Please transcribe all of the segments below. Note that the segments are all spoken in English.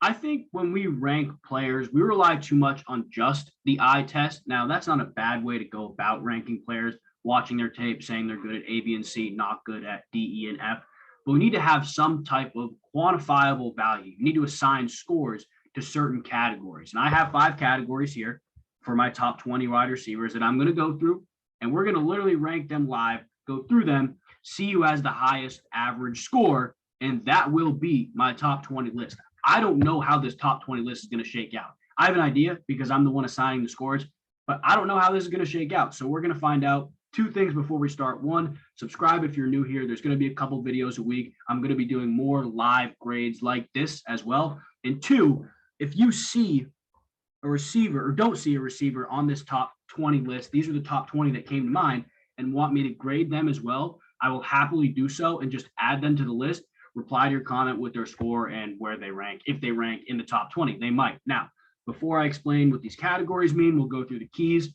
I think when we rank players, we rely too much on just the eye test. Now, that's not a bad way to go about ranking players, watching their tape, saying they're good at A, B, and C, not good at D, E, and F. But we need to have some type of quantifiable value. You need to assign scores to certain categories. And I have 5 categories here for my top 20 wide receivers that I'm going to go through, and we're going to literally rank them live, go through them, see who has the highest average score, and that will be my top 20 list. I don't know how this top 20 list is going to shake out. I have an idea because I'm the one assigning the scores, but I don't know how this is going to shake out. So we're going to find out 2 things before we start. 1, subscribe if you're new here. There's going to be a couple videos a week. I'm going to be doing more live grades like this as well. And 2, if you see a receiver or don't see a receiver on this top 20 list, these are the top 20 that came to mind, and want me to grade them as well, I will happily do so and just add them to the list. Reply to your comment with their score and where they rank. If they rank in the top 20, they might. Now, before I explain what these categories mean, we'll go through the keys.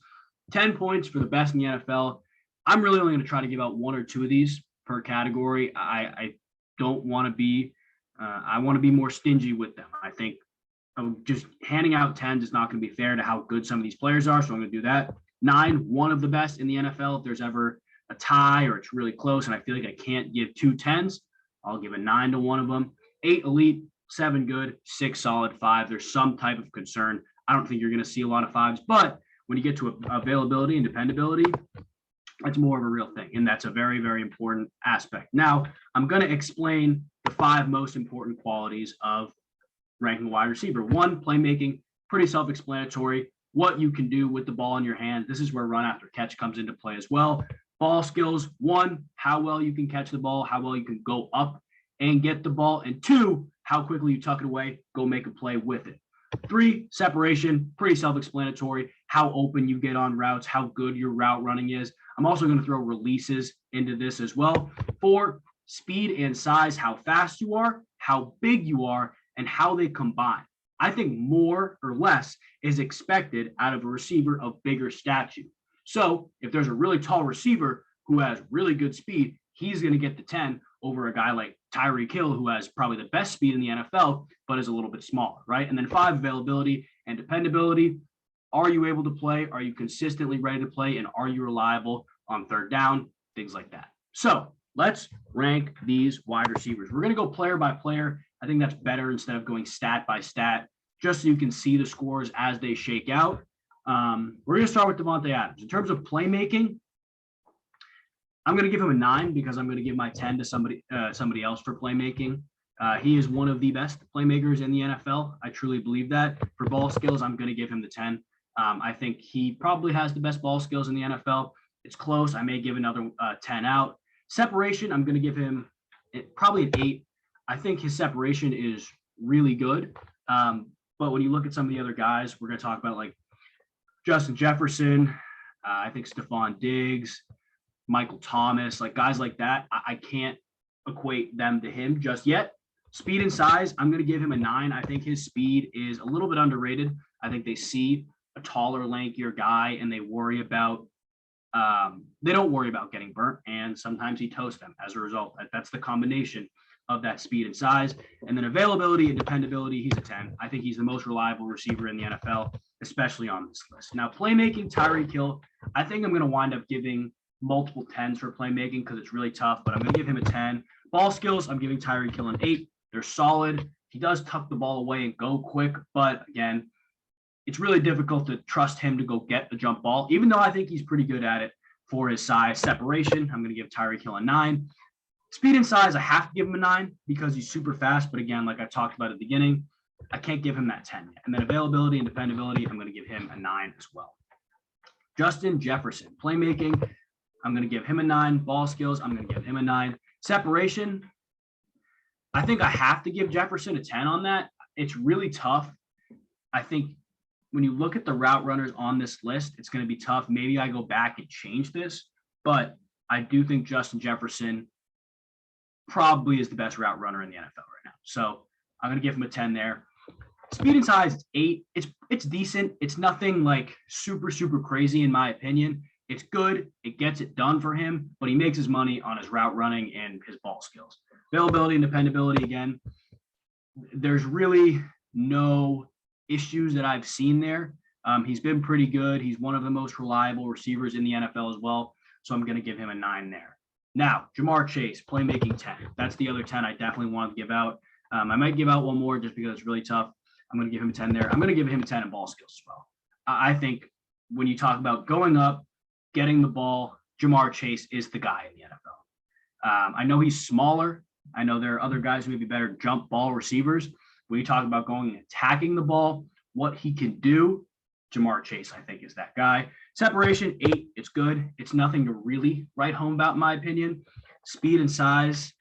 10 points for the best in the NFL. I'm really only going to try to give out 1 or 2 of these per category. I don't want to be, I want to be more stingy with them. I think just handing out 10s is not going to be fair to how good some of these players are. So I'm going to do that. 9, 1 of the best in the NFL. If there's ever a tie or it's really close and I feel like I can't give 2 10s, I'll give a 9 to one of them. 8 elite, 7 good, 6 solid, 5. There's some type of concern. I don't think you're going to see a lot of 5s, but when you get to availability and dependability, that's more of a real thing. And that's a very, very important aspect. Now, I'm going to explain the 5 most important qualities of ranking a wide receiver. 1, playmaking, pretty self-explanatory. What you can do with the ball in your hand. This is where run after catch comes into play as well. Ball skills, 1, how well you can catch the ball, how well you can go up and get the ball, and 2, how quickly you tuck it away, go make a play with it. 3, separation, pretty self-explanatory, how open you get on routes, how good your route running is. I'm also going to throw releases into this as well. 4, speed and size, how fast you are, how big you are, and how they combine. I think more or less is expected out of a receiver of bigger stature. So if there's a really tall receiver who has really good speed, he's going to get the 10 over a guy like Tyreek Hill, who has probably the best speed in the NFL, but is a little bit smaller, right? And then 5, availability and dependability. Are you able to play? Are you consistently ready to play? And are you reliable on third down? Things like that. So let's rank these wide receivers. We're going to go player by player. I think that's better instead of going stat by stat, just so you can see the scores as they shake out. We're going to start with Davante Adams. In terms of playmaking, I'm going to give him a 9 because I'm going to give my 10 to somebody else for playmaking. He is one of the best playmakers in the NFL. I truly believe that. For ball skills, I'm going to give him the 10. I think he probably has the best ball skills in the NFL. It's close. I may give another 10 out. Separation, I'm going to give him probably an 8. I think his separation is really good. But when you look at some of the other guys, we're going to talk about like Justin Jefferson, I think Stefan Diggs, Michael Thomas, like guys like that. I can't equate them to him just yet. Speed and size, I'm going to give him a 9. I think his speed is a little bit underrated. I think they see a taller, lankier guy and they worry about they don't worry about getting burnt, and sometimes he toasts them as a result. That's the combination of that speed and size. And then availability and dependability, he's a 10. I think he's the most reliable receiver in the NFL, especially on this list. Now, playmaking, Tyreek Hill, I think I'm going to wind up giving multiple 10s for playmaking because it's really tough, but I'm going to give him a 10. Ball skills, I'm giving Tyreek Hill an 8. They're solid. He does tuck the ball away and go quick, but again, it's really difficult to trust him to go get the jump ball, even though I think he's pretty good at it for his size. Separation, I'm going to give Tyreek Hill a 9. Speed and size, I have to give him a 9 because he's super fast. But again, like I talked about at the beginning, I can't give him that 10 yet. And then availability and dependability, I'm going to give him a 9 as well. Justin Jefferson, playmaking, I'm going to give him a 9. Ball skills, I'm going to give him a 9. Separation, I think I have to give Jefferson a 10 on that. It's really tough. I think when you look at the route runners on this list, it's going to be tough. Maybe I go back and change this, but I do think Justin Jefferson probably is the best route runner in the NFL right now. So I'm going to give him a 10 there. Speed and size, it's 8. It's decent. It's nothing like super, super crazy in my opinion. It's good. It gets it done for him, but he makes his money on his route running and his ball skills. Availability and dependability, again, there's really no issues that I've seen there. He's been pretty good. He's one of the most reliable receivers in the NFL as well. So I'm going to give him a 9 there. Now, Jamar Chase, playmaking 10. That's the other 10 I definitely want to give out. I might give out one more just because it's really tough. I'm going to give him a 10 there. I'm going to give him a 10 in ball skills as well. I think when you talk about going up, getting the ball, Jamar Chase is the guy in the NFL. I know he's smaller. I know there are other guys who may be better jump ball receivers. When you talk about going and attacking the ball, what he can do, Jamar Chase, I think, is that guy. Separation, 8, it's good. It's nothing to really write home about, in my opinion. Speed and size,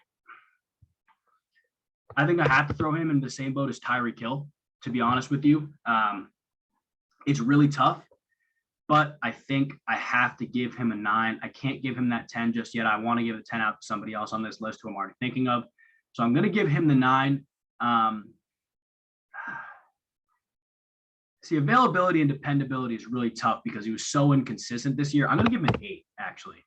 I think I have to throw him in the same boat as Tyreek Hill, to be honest with you. It's really tough, but I think I have to give him a 9. I can't give him that 10 just yet. I want to give a 10 out to somebody else on this list who I'm already thinking of. So I'm going to give him the 9. See, availability and dependability is really tough because he was so inconsistent this year. I'm going to give him an 8, actually.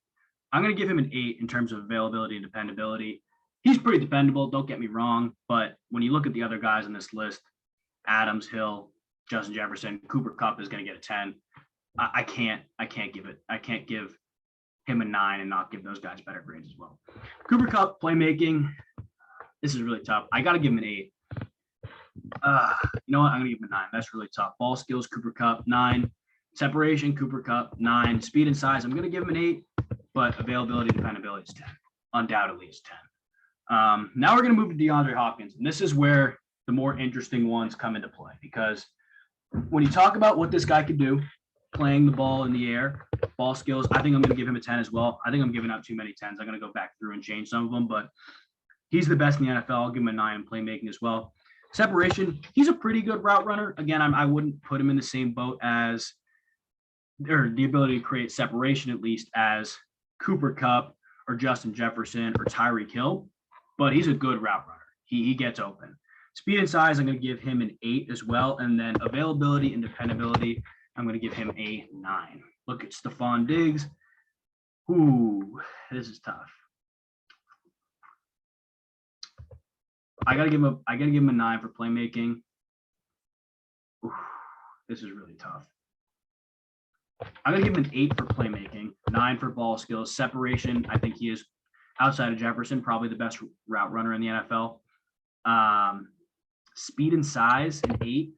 I'm going to give him an 8 in terms of availability and dependability. He's pretty dependable, don't get me wrong, but when you look at the other guys on this list, Adams, Hill, Justin Jefferson, Cooper Kupp is going to get a 10. I can't give him a 9 and not give those guys better grades as well. Cooper Kupp, playmaking, this is really tough. I got to give him an 8. You know what? I'm going to give him a 9. That's really tough. Ball skills, Cooper Kupp, 9. Separation, Cooper Kupp, 9. Speed and size, I'm going to give him an 8, but availability and dependability is 10. Undoubtedly is 10. Now we're going to move to Deandre Hopkins, and this is where the more interesting ones come into play, because when you talk about what this guy could do, playing the ball in the air, ball skills, I think I'm going to give him a 10 as well. I think I'm giving out too many 10s. I'm going to go back through and change some of them, but he's the best in the NFL. I'll give him a 9 in playmaking as well. Separation, he's a pretty good route runner. Again, I wouldn't put him in the same boat as, or the ability to create separation at least, as Cooper Kupp or Justin Jefferson or Tyreek Hill, but he's a good route runner. He gets open. Speed and size, I'm going to give him an 8 as well. And then availability and dependability, I'm going to give him a 9. Look at Stefan Diggs. Ooh, this is tough. I gotta give him a 9 for playmaking. Ooh, this is really tough. I'm gonna give him an 8 for playmaking, 9 for ball skills. Separation, I think he is, outside of Jefferson, probably the best route runner in the NFL. Speed and size, an 8.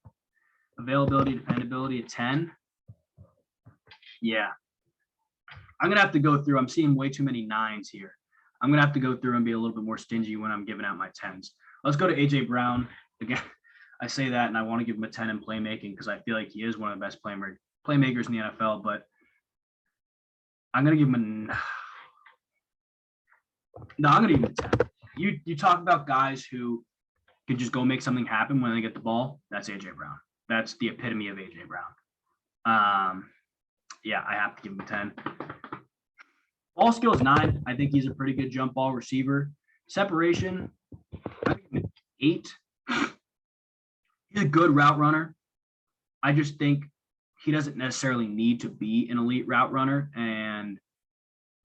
Availability, dependability, a 10. Yeah. I'm gonna have to go through. I'm seeing way too many 9s here. I'm gonna have to go through and be a little bit more stingy when I'm giving out my 10s. Let's go to AJ Brown. Again, I say that and I want to give him a 10 in playmaking because I feel like he is one of the best playmakers in the NFL, but I'm going to give him I'm going to give him a 10. You talk about guys who can just go make something happen when they get the ball. That's AJ Brown. That's the epitome of AJ Brown. Yeah, I have to give him a 10. Ball skills, 9. I think he's a pretty good jump ball receiver. Separation, 8. He's a good route runner. I just think he doesn't necessarily need to be an elite route runner, and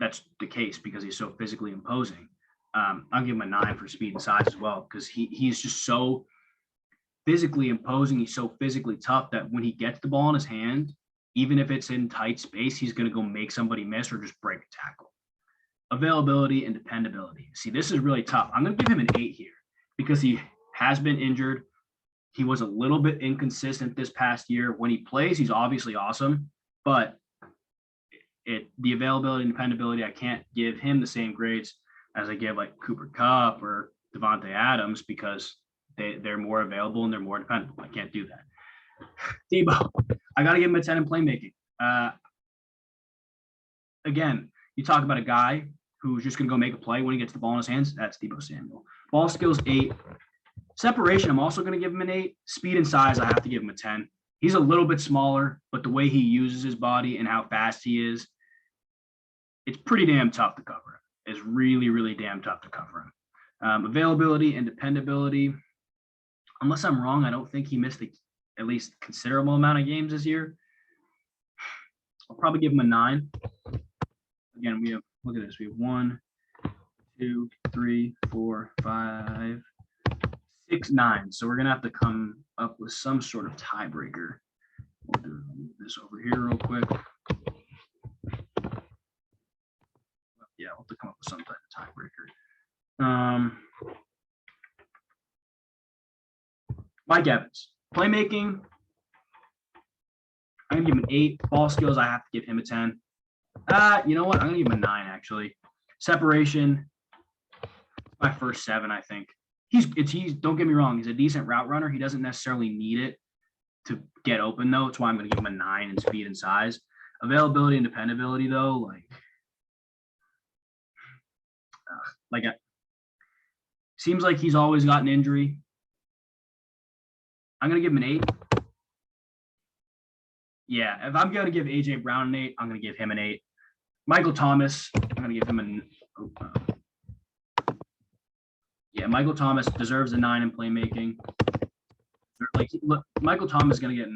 that's the case because he's so physically imposing. I'll give him a 9 for speed and size as well because he's just so physically imposing. He's so physically tough that when he gets the ball in his hand, even if it's in tight space, he's going to go make somebody miss or just break a tackle. Availability and dependability. See, this is really tough. I'm going to give him an 8 here because he has been injured. He was a little bit inconsistent this past year. When he plays, he's obviously awesome, but the availability and dependability, I can't give him the same grades as I give like Cooper Kupp or Davante Adams because they're more available and they're more dependable. I can't do that. Deebo, I got to give him a 10 in playmaking. Again, you talk about a guy who's just going to go make a play when he gets the ball in his hands. That's Deebo Samuel. Ball skills, 8. Separation, I'm also going to give him an 8. Speed and size, I have to give him a 10. He's a little bit smaller, but the way he uses his body and how fast he is, it's pretty damn tough to cover him. It's really, really damn tough to cover him. Availability and dependability, unless I'm wrong, I don't think he missed at least considerable amount of games this year. I'll probably give him a 9. Again, we have, look at this. We have 1, 2, 3, 4, 5, 6'9". So we're gonna have to come up with some sort of tiebreaker. We'll do this over here real quick. Yeah, we'll have to come up with some type of tiebreaker. Mike Evans, playmaking. I'm gonna give him an 8. Ball skills, I have to give him a 10. You know what? I'm gonna give him a 9 actually. Separation, my first 7, I think. He's don't get me wrong, he's a decent route runner. He doesn't necessarily need it to get open though. That's why I'm gonna give him a 9 in speed and size. Availability and dependability though, seems like he's always got an injury. I'm gonna give him an 8. Yeah, if I'm gonna give AJ Brown an 8, I'm gonna give him an 8. Michael Thomas, I'm gonna give him an. Yeah, Michael Thomas deserves a 9 in playmaking. Look, Michael Thomas is gonna get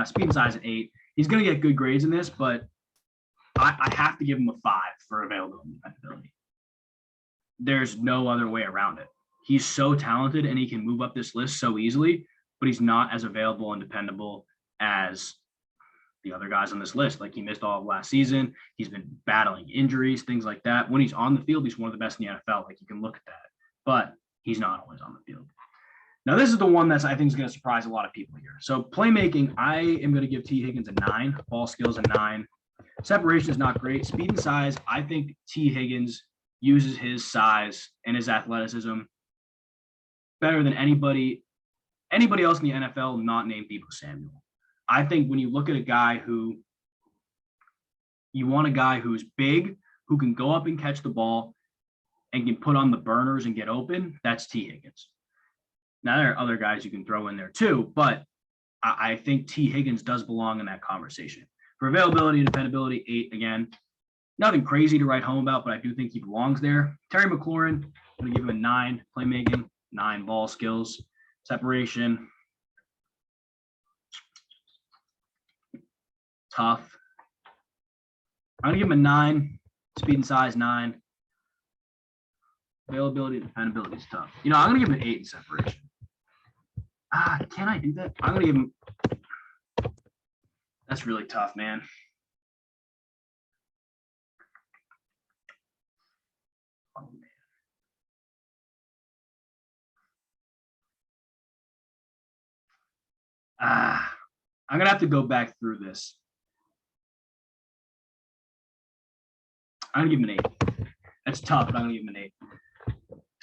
speed and size at 8. He's gonna get good grades in this, but I have to give him a 5 for availability and dependability. There's no other way around it. He's so talented and he can move up this list so easily, but he's not as available and dependable as the other guys on this list. Like, he missed all of last season. He's been battling injuries, things like that. When he's on the field, he's one of the best in the NFL. Like, you can look at that, but he's not always on the field. Now, this is the one that's I think is going to surprise a lot of people here. So playmaking, I am going to give T. Higgins a 9. Ball skills a 9. Separation is not great. Speed and size, I think T. Higgins uses his size and his athleticism better than anybody else in the NFL not named Deebo Samuel. I think when you look at a guy who you want a guy who's big, who can go up and catch the ball and can put on the burners and get open, that's T. Higgins. Now, there are other guys you can throw in there too, but I think T. Higgins does belong in that conversation. For availability and dependability, 8 again. Nothing crazy to write home about, but I do think he belongs there. Terry McLaurin, I'm going to give him a 9 playmaking, 9 ball skills, separation. Tough. I'm going to give him a 9, speed and size 9. Availability and dependability is tough. I'm going to give him an 8 in separation. Can I do that? I'm going to give him. That's really tough, man. Oh, man. I'm going to have to go back through this. I'm going to give him an 8. That's tough, but I'm going to give him an 8.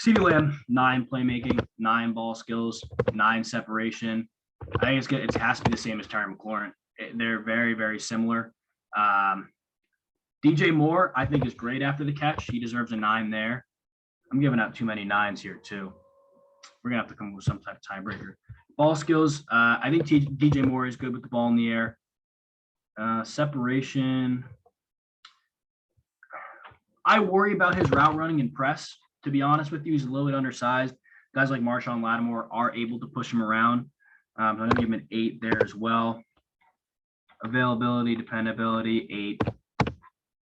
CeeDee Lamb, 9 playmaking, 9 ball skills, 9 separation. I think it's good. It has to be the same as Terry McLaurin. They're very, very similar. DJ Moore, I think, is great after the catch. He deserves a 9 there. I'm giving out too many 9s here, too. We're going to have to come up with some type of tiebreaker. Ball skills, I think DJ Moore is good with the ball in the air. Separation. I worry about his route running and press. To be honest with you, he's a little bit undersized. Guys like Marshawn Lattimore are able to push him around. I'm going to give him an 8 there as well. Availability, dependability, 8.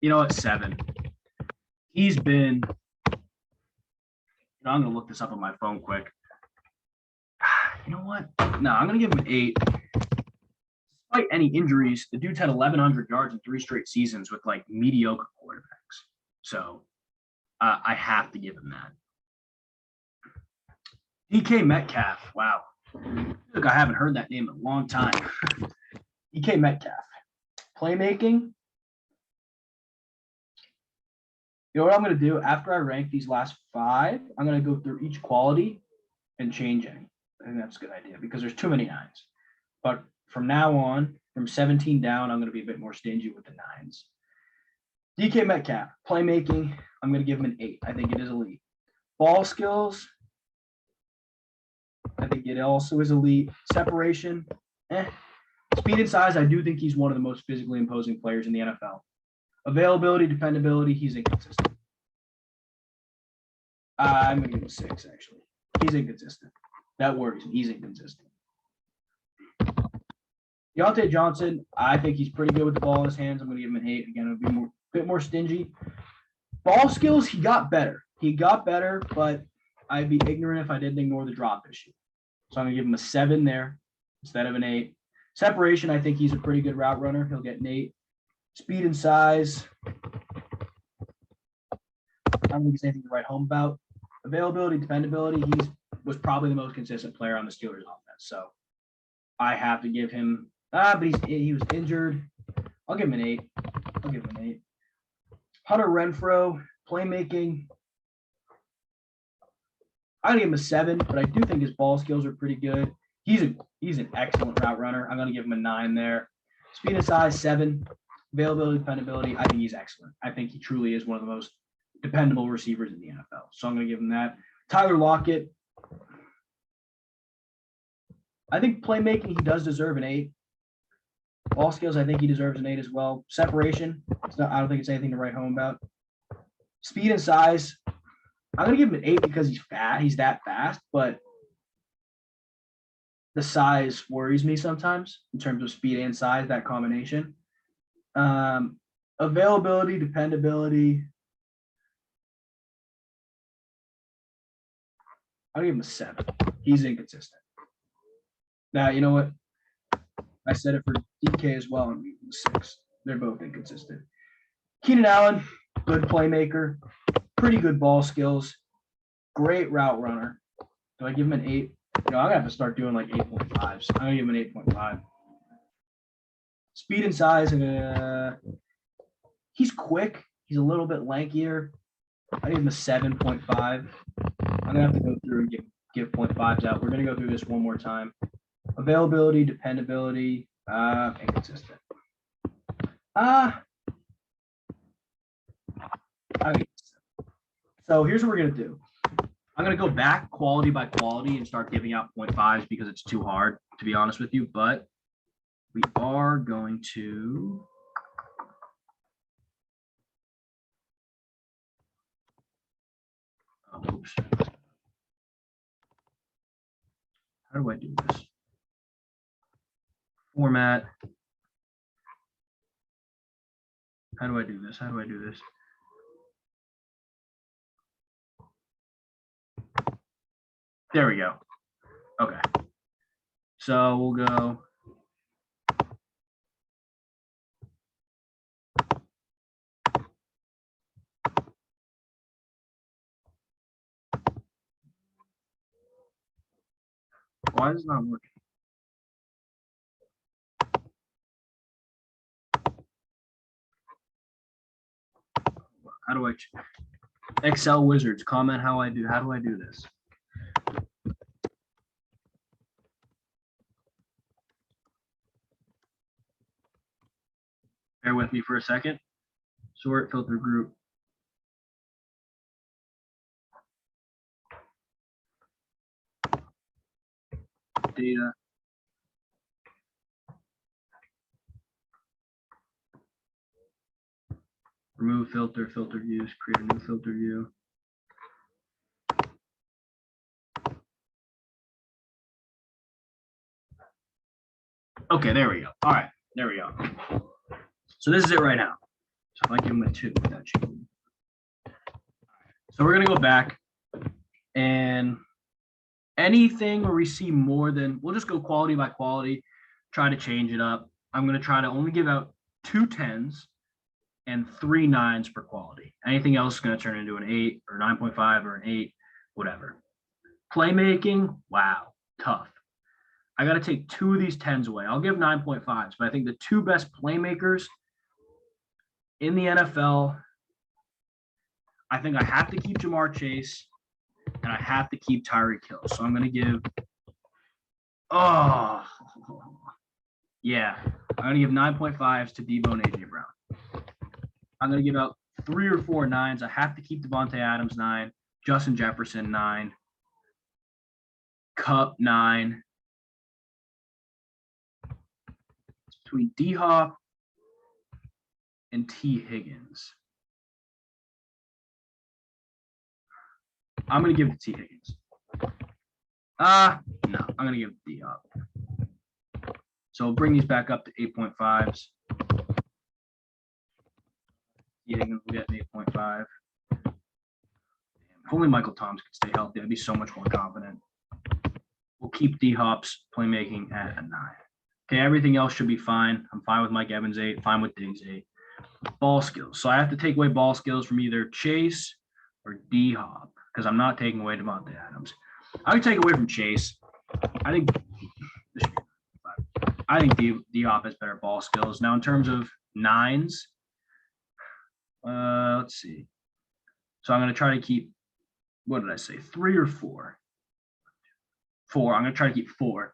You know what? 7. He's been. I'm going to look this up on my phone quick. You know what? No, I'm going to give him an 8. Despite any injuries, the dude's had 1,100 yards in 3 straight seasons with mediocre quarterbacks. So I have to give him that. DK Metcalf. Wow. Look, I haven't heard that name in a long time. DK Metcalf. Playmaking. You know what I'm going to do? After I rank these last 5, I'm going to go through each quality and change any. I think that's a good idea because there's too many 9s. But from now on, from 17 down, I'm going to be a bit more stingy with the 9s. DK Metcalf, playmaking, I'm going to give him an 8. I think it is elite. Ball skills, I think it also is elite. Separation, Speed and size, I do think he's one of the most physically imposing players in the NFL. Availability, dependability, he's inconsistent. I'm going to give him a 6, actually. He's inconsistent. That worries me. He's inconsistent. Deontay Johnson, I think he's pretty good with the ball in his hands. I'm going to give him an 8. Again, it'll be a bit more stingy. Ball skills, he got better. But I'd be ignorant if I didn't ignore the drop issue. So I'm going to give him a 7 there instead of an 8. Separation, I think he's a pretty good route runner. He'll get an 8. Speed and size, I don't think it's anything to write home about. Availability, dependability, he was probably the most consistent player on the Steelers offense. So I have to give him, but he was injured. I'll give him an 8. Hunter Renfrow, playmaking, I'll give him a 7, but I do think his ball skills are pretty good. He's an excellent route runner. I'm going to give him a 9 there. Speed and size, 7. Availability, dependability, I think he's excellent. I think he truly is one of the most dependable receivers in the NFL. So I'm going to give him that. Tyler Lockett, I think playmaking, he does deserve an 8. Ball skills, I think he deserves an 8 as well. Separation, I don't think it's anything to write home about. Speed and size, I'm going to give him an 8 because he's fat. He's that fast, but the size worries me sometimes in terms of speed and size, that combination. Availability, dependability, I'll give him a 7. He's inconsistent. Now, you know what? I said it for DK as well, and 6. They're both inconsistent. Keenan Allen, good playmaker, pretty good ball skills, great route runner. Do I give him an 8? I'm going to have to start doing like 8.5s. I'm going to give him an 8.5. Speed and size, he's quick. He's a little bit lankier. I give him a 7.5. I'm going to have to go through and give 0.5s out. We're going to go through this one more time. Availability, dependability, inconsistent. So here's what we're going to do. I'm going to go back quality by quality and start giving out 0.5s because it's too hard, to be honest with you. But we are going to oops. How do I do this? Format. How do I do this? There we go. Okay. So we'll go. Why is it not working? How do I Excel wizards comment how do I do this? Bear with me for a second. Sort, filter, group. Data. Remove filter, filter views, create a new filter view. Okay, there we go. All right, there we go. So this is it right now. So if I give him a 2, that should be. So we're gonna go back and anything where we see more than, we'll just go quality by quality, try to change it up. I'm gonna try to only give out 2 10s and 3 9s per quality. Anything else is going to turn into an 8 or 9.5 or an 8, whatever. Playmaking, wow, tough. I got to take 2 of these 10s away. I'll give 9.5s, but I think the 2 best playmakers in the NFL, I think I have to keep Jamar Chase and I have to keep Tyreek Hill. So I'm going to give, I'm going to give 9.5s to Deebo and AJ Brown. I'm going to give out 3 or 4 9s. I have to keep Davante Adams 9, Justin Jefferson 9, Kupp 9. It's between D-Hop and T. Higgins. I'm going to give it to T. Higgins. No, I'm going to give it to D-Hop. So bring these back up to 8.5s. Higgins will get an 8.5. If only Michael Thomas could stay healthy, I'd be so much more confident. We'll keep D-Hop's playmaking at a 9. Okay, everything else should be fine. I'm fine with Mike Evans 8, fine with Diggs 8. Ball skills. So I have to take away ball skills from either Chase or D-Hop because I'm not taking away Davante Adams. I would take away from Chase. I think D-Hop has better ball skills. Now, in terms of 9s, let's see. So I'm going to try to keep, what did I say, 3 or 4? 4. I'm going to try to keep 4.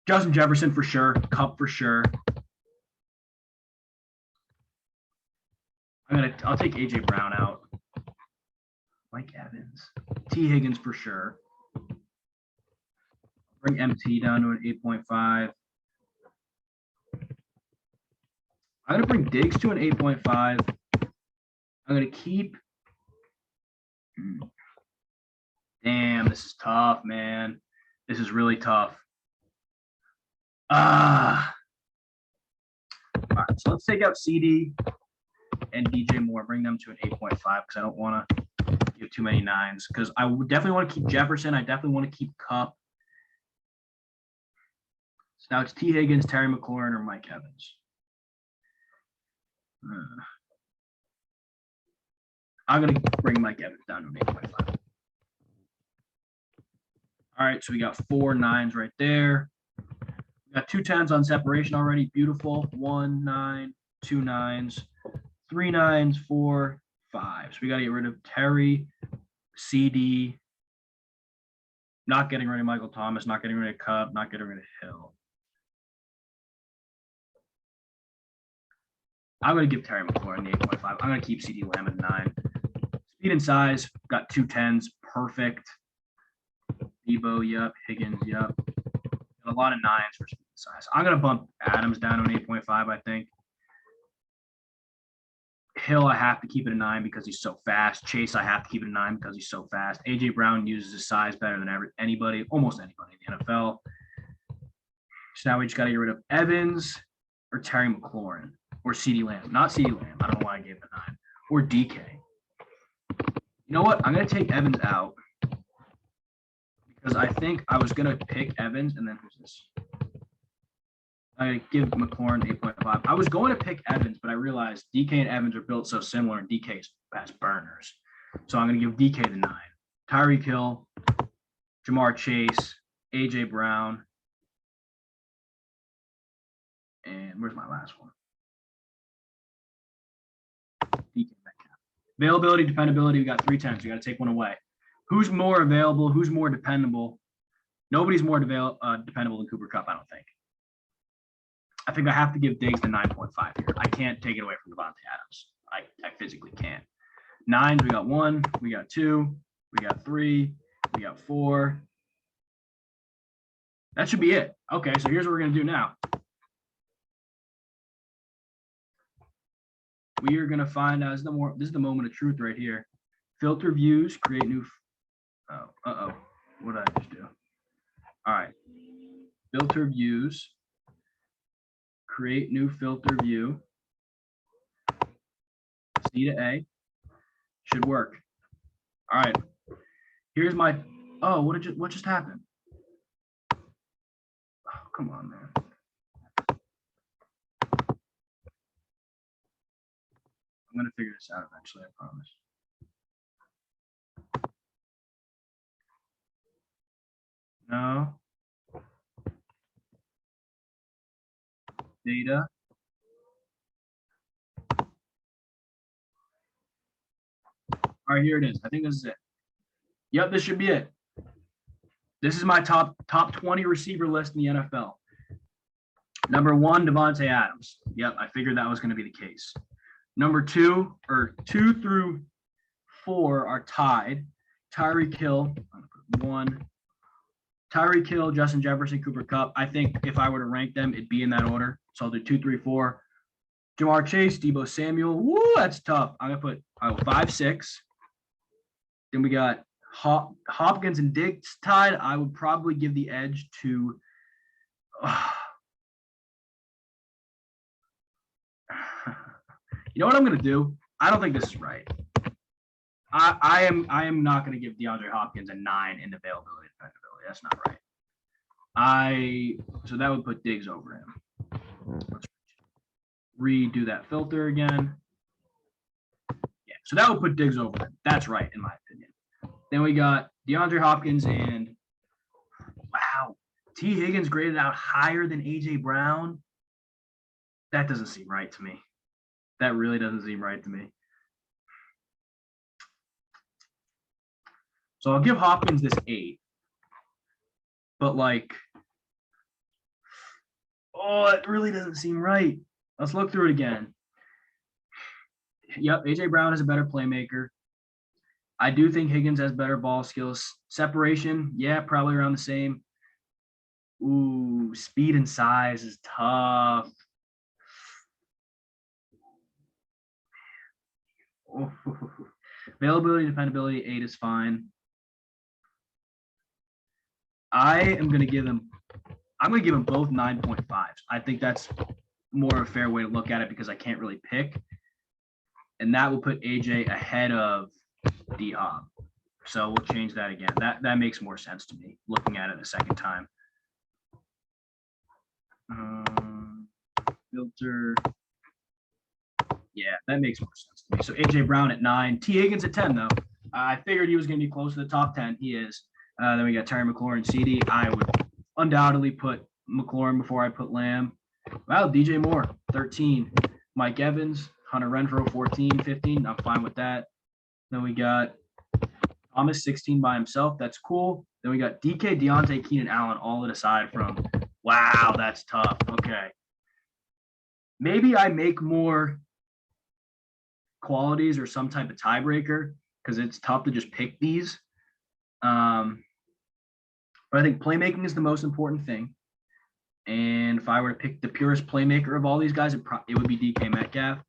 Justin Jefferson for sure. Kupp for sure. I'll take AJ Brown out. Mike Evans. T. Higgins for sure. Bring MT down to an 8.5. I'm going to bring Diggs to an 8.5. I'm going to keep. Damn, this is tough, man. This is really tough. All right, so let's take out CD and DJ Moore, bring them to an 8.5 because I don't want to give too many 9s because I would definitely want to keep Jefferson. I definitely want to keep Kupp. So now it's T. Higgins, Terry McLaurin, or Mike Evans. I'm going to bring Mike Evans down to an 8.5. All right, so we got 4 9s right there. We got 2 10s on separation already. Beautiful. 1 9, 2 9s, 3 9s, 4 5s. So we got to get rid of Terry, CD, not getting rid of Michael Thomas, not getting rid of Kupp, not getting rid of Hill. I'm going to give Terry McLaurin the 8.5. I'm going to keep CD Lamb at 9. Speed and size, got 2 10s. Perfect. Deebo, yep. Higgins, yep. Got a lot of 9s for speed and size. I'm going to bump Adams down to an 8.5, I think. Hill, I have to keep it a 9 because he's so fast. Chase, I have to keep it a 9 because he's so fast. AJ Brown uses his size better than anybody, almost anybody in the NFL. So now we just got to get rid of Evans or Terry McLaurin or CeeDee Lamb. Not CeeDee Lamb. I don't know why I gave him a 9. Or DK. You know what? I'm going to take Evans out because I think I was going to pick Evans and then who's this? I give McLaurin 8.5. I was going to pick Evans, but I realized DK and Evans are built so similar, and DK has burners. So I'm going to give DK the 9. Tyreek Hill, Jamar Chase, AJ Brown, and where's my last one? DK Metcalf. Availability, dependability. We got 3 10s. We got to take one away. Who's more available? Who's more dependable? Nobody's more dependable than Cooper Kupp, I don't think. I think I have to give Diggs the 9.5 here. I can't take it away from Davante Adams. I physically can't. 9s, we got 1, we got 2, we got 3, we got 4. That should be it. Okay, so here's what we're going to do now. We are going to find out, this is the moment of truth right here. Filter views, create new. What did I just do? All right. Filter views. Create new filter view. C to A. Should work. All right. Here's my. Oh, what just happened? Oh, come on, man. I'm gonna figure this out eventually. I promise. No. Data. All right, here it is. I think this is it. Yep, this should be it. This is my top 20 receiver list in the NFL. Number 1, Davante Adams. Yep, I figured that was going to be the case. Number 2 through 4 are tied. Tyreek Hill, 1. Tyreek Hill, Justin Jefferson, Cooper Kupp. I think if I were to rank them, it'd be in that order. So I'll do 2, 3, 4. Jamar Chase, Deebo Samuel. Woo, that's tough. I'm gonna put 5, 6. Then we got Hopkins and Diggs tied. I would probably give the edge to. You know what I'm gonna do? I don't think this is right. I am not gonna give DeAndre Hopkins a 9 in availability and dependability. That's not right. So that would put Diggs over him. Let's redo that filter again. Yeah, so that would put Diggs over him. That's right, in my opinion. Then we got DeAndre Hopkins and wow, T. Higgins graded out higher than A.J. Brown. That doesn't seem right to me. That really doesn't seem right to me. So I'll give Hopkins this 8. But like, oh, it really doesn't seem right. Let's look through it again. Yep, A.J. Brown is a better playmaker. I do think Higgins has better ball skills. Separation, yeah, probably around the same. Ooh, speed and size is tough. Oh. Availability, dependability, 8 is fine. I'm going to give them both 9.5s. I think that's more a fair way to look at it because I can't really pick. And that will put AJ ahead of D-Hop. So we'll change that again. That makes more sense to me looking at it a second time. Filter. Yeah, that makes more sense to me. So AJ Brown at 9. T. Higgins at 10, though. I figured he was going to be close to the top 10. He is. Then we got Terry McLaurin, CD. I would undoubtedly put McLaurin before I put Lamb. Wow, DJ Moore, 13. Mike Evans, Hunter Renfrow, 14, 15. I'm fine with that. Then we got Thomas, 16 by himself. That's cool. Then we got DK, Deontay, Keenan Allen, all aside from. Wow, that's tough. Okay. Maybe I make more qualities or some type of tiebreaker because it's tough to just pick these. But I think playmaking is the most important thing. And if I were to pick the purest playmaker of all these guys, it would be DK Metcalf.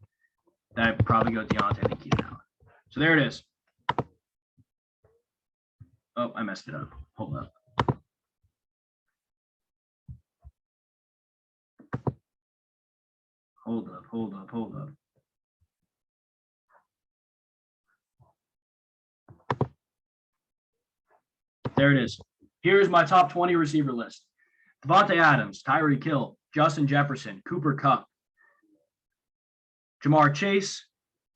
Then I'd probably go Deontay and Keenan Allen. So there it is. Oh, I messed it up. Hold up. Hold up. There it is. Here's my top 20 receiver list. Davante Adams, Tyreek Hill, Justin Jefferson, Cooper Kupp, Jamar Chase,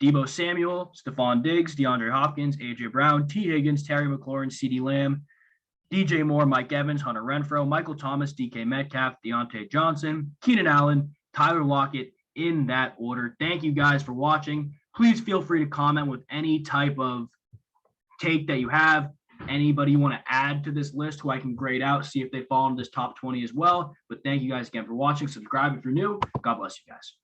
Deebo Samuel, Stefan Diggs, DeAndre Hopkins, A.J. Brown, T. Higgins, Terry McLaurin, CD Lamb, DJ Moore, Mike Evans, Hunter Renfrow, Michael Thomas, DK Metcalf, Deontay Johnson, Keenan Allen, Tyler Lockett, in that order. Thank you guys for watching. Please feel free to comment with any type of take that you have. Anybody you want to add to this list who I can grade out, see if they fall into this top 20 as well. But thank you guys again for watching. Subscribe if you're new. God bless you guys.